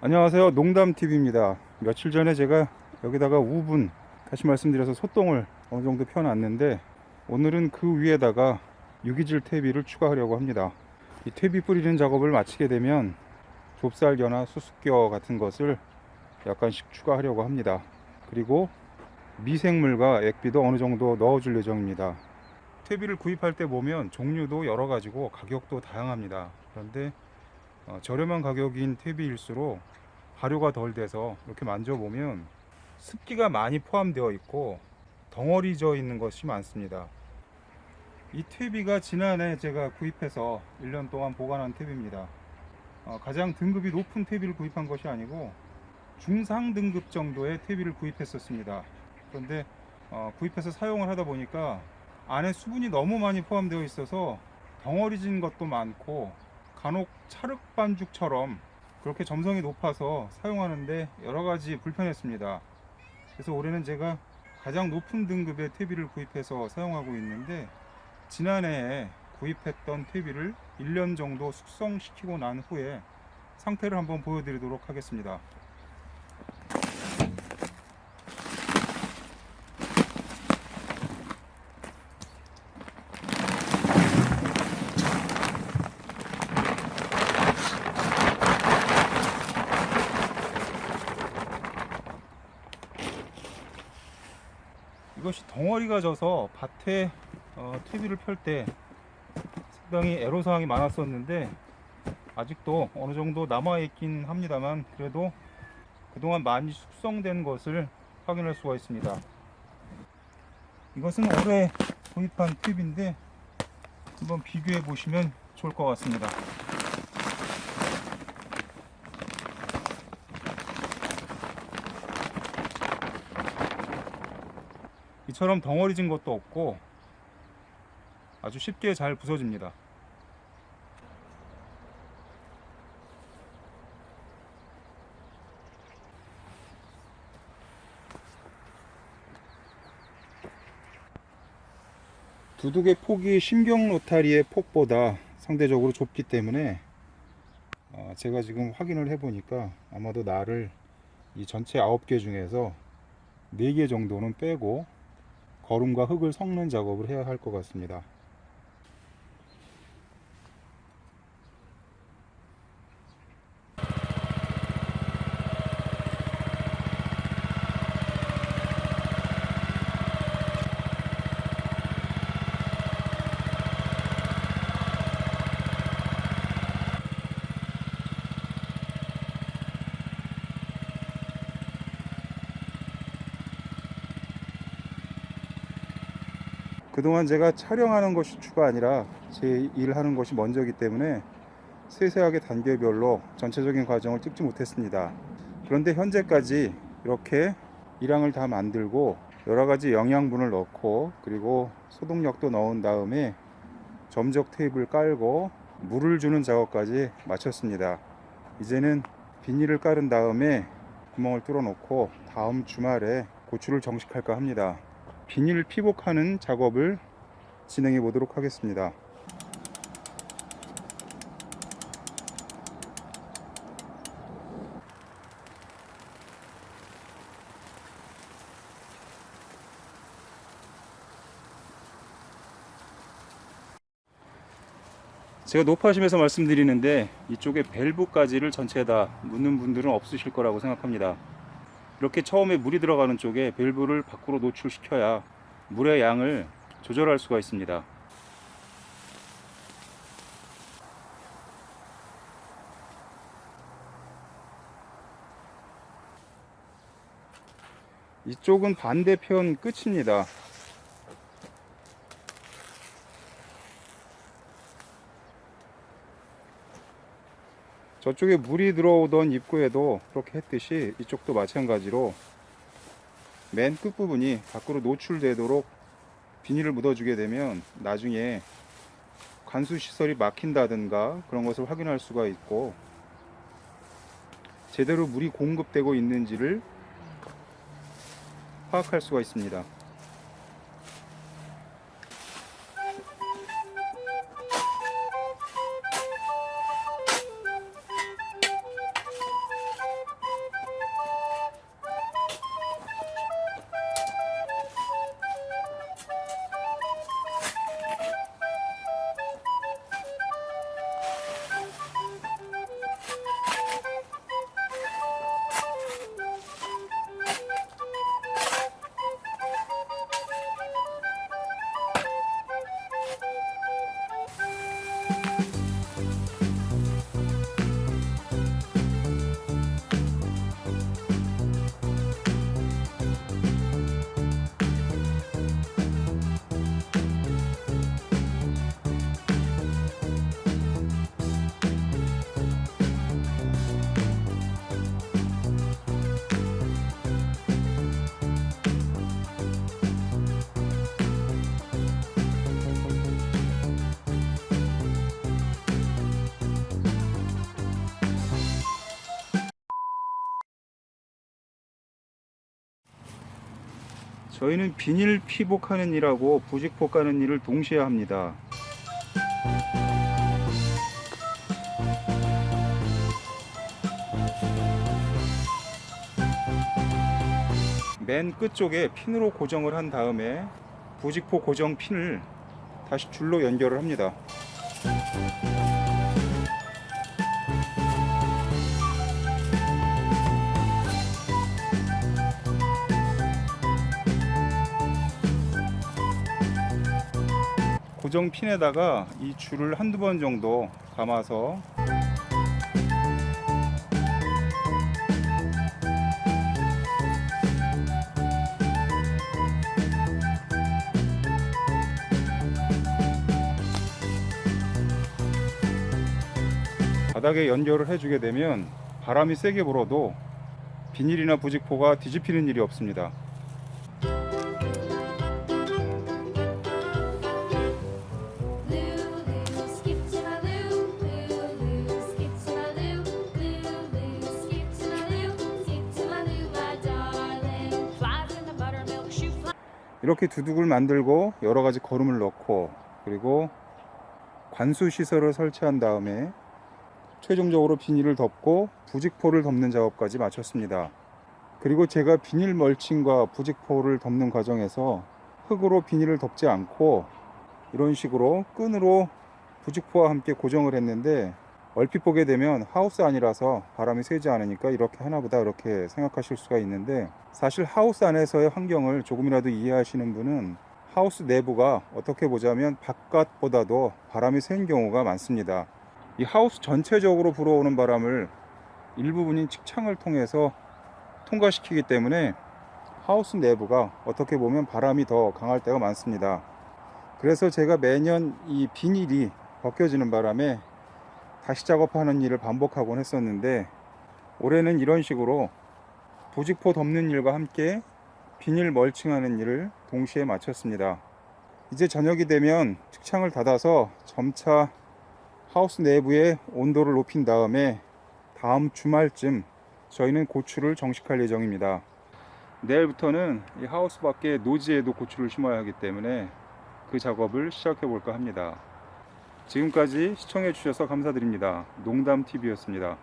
안녕하세요. 농담TV입니다. 며칠 전에 제가 여기다가 우분, 다시 말씀드려서 소똥을 어느 정도 펴놨는데, 오늘은 그 위에다가 유기질 퇴비를 추가하려고 합니다. 이 퇴비 뿌리는 작업을 마치게 되면 좁쌀겨나 수습겨 같은 것을 약간씩 추가하려고 합니다. 그리고 미생물과 액비도 어느 정도 넣어줄 예정입니다. 퇴비를 구입할 때 보면 종류도 여러 가지고 가격도 다양합니다. 그런데 저렴한 가격인 퇴비일수록 발효가 덜 돼서 이렇게 만져보면 습기가 많이 포함되어 있고 덩어리져 있는 것이 많습니다. 이 퇴비가 지난해 제가 구입해서 1년 동안 보관한 퇴비입니다. 가장 등급이 높은 퇴비를 구입한 것이 아니고 중상 등급 정도의 퇴비를 구입했었습니다. 그런데 구입해서 사용을 하다 보니까 안에 수분이 너무 많이 포함되어 있어서 덩어리진 것도 많고 간혹 찰흙 반죽처럼 그렇게 점성이 높아서 사용하는데 여러가지 불편했습니다. 그래서 올해는 제가 가장 높은 등급의 퇴비를 구입해서 사용하고 있는데, 지난해에 구입했던 퇴비를 1년 정도 숙성시키고 난 후에 상태를 한번 보여드리도록 하겠습니다. 이것이 덩어리가 져서 밭에 퇴비를 펼 때 상당히 애로사항이 많았었는데, 아직도 어느 정도 남아 있긴 합니다만 그래도 그동안 많이 숙성된 것을 확인할 수가 있습니다. 이것은 올해 구입한 퇴비인데 한번 비교해 보시면 좋을 것 같습니다. 이처럼 덩어리진 것도 없고 아주 쉽게 잘 부서집니다. 두둑의 폭이 심경 로타리의 폭보다 상대적으로 좁기 때문에 제가 지금 확인을 해보니까 아마도 날을 이 전체 9개 중에서 4개 정도는 빼고 거름과 흙을 섞는 작업을 해야 할 것 같습니다. 그동안 제가 촬영하는 것이 주가 아니라 제 일하는 것이 먼저이기 때문에 세세하게 단계별로 전체적인 과정을 찍지 못했습니다. 그런데 현재까지 이렇게 일항을 다 만들고 여러가지 영양분을 넣고 그리고 소독약도 넣은 다음에 점적 테이프를 깔고 물을 주는 작업까지 마쳤습니다. 이제는 비닐을 깔은 다음에 구멍을 뚫어 놓고 다음 주말에 고추를 정식할까 합니다. 비닐 피복하는 작업을 진행해 보도록 하겠습니다. 제가 높아심에서 말씀드리는데 이쪽에 밸브까지를 전체 다 묻는 분들은 없으실 거라고 생각합니다. 이렇게 처음에 물이 들어가는 쪽에 밸브를 밖으로 노출시켜야 물의 양을 조절할 수가 있습니다. 이쪽은 반대편 끝입니다. 저쪽에 물이 들어오던 입구에도 그렇게 했듯이 이쪽도 마찬가지로 맨 끝부분이 밖으로 노출되도록 비닐을 묻어주게 되면 나중에 관수시설이 막힌다든가 그런 것을 확인할 수가 있고 제대로 물이 공급되고 있는지를 파악할 수가 있습니다. 저희는 비닐 피복하는 일하고 부직포 까는 일을 동시에 합니다. 맨 끝쪽에 핀으로 고정을 한 다음에 부직포 고정 핀을 다시 줄로 연결을 합니다. 고정 핀에다가 이 줄을 한두 번 정도 감아서 바닥에 연결을 해주게 되면 바람이 세게 불어도 비닐이나 부직포가 뒤집히는 일이 없습니다. 이렇게 두둑을 만들고 여러 가지 거름을 넣고 그리고 관수 시설을 설치한 다음에 최종적으로 비닐을 덮고 부직포를 덮는 작업까지 마쳤습니다. 그리고 제가 비닐 멀칭과 부직포를 덮는 과정에서 흙으로 비닐을 덮지 않고 이런 식으로 끈으로 부직포와 함께 고정을 했는데, 얼핏 보게 되면 하우스 안이라서 바람이 세지 않으니까 이렇게 하나보다 이렇게 생각하실 수가 있는데, 사실 하우스 안에서의 환경을 조금이라도 이해하시는 분은 하우스 내부가 어떻게 보자면 바깥보다도 바람이 센 경우가 많습니다. 이 하우스 전체적으로 불어오는 바람을 일부분인 측창을 통해서 통과시키기 때문에 하우스 내부가 어떻게 보면 바람이 더 강할 때가 많습니다. 그래서 제가 매년 이 비닐이 벗겨지는 바람에 다시 작업하는 일을 반복하곤 했었는데, 올해는 이런 식으로 부직포 덮는 일과 함께 비닐 멀칭하는 일을 동시에 마쳤습니다. 이제 저녁이 되면 측창을 닫아서 점차 하우스 내부의 온도를 높인 다음에 다음 주말쯤 저희는 고추를 정식할 예정입니다. 내일부터는 이 하우스 밖에 노지에도 고추를 심어야 하기 때문에 그 작업을 시작해 볼까 합니다. 지금까지 시청해 주셔서 감사드립니다. 농담TV였습니다.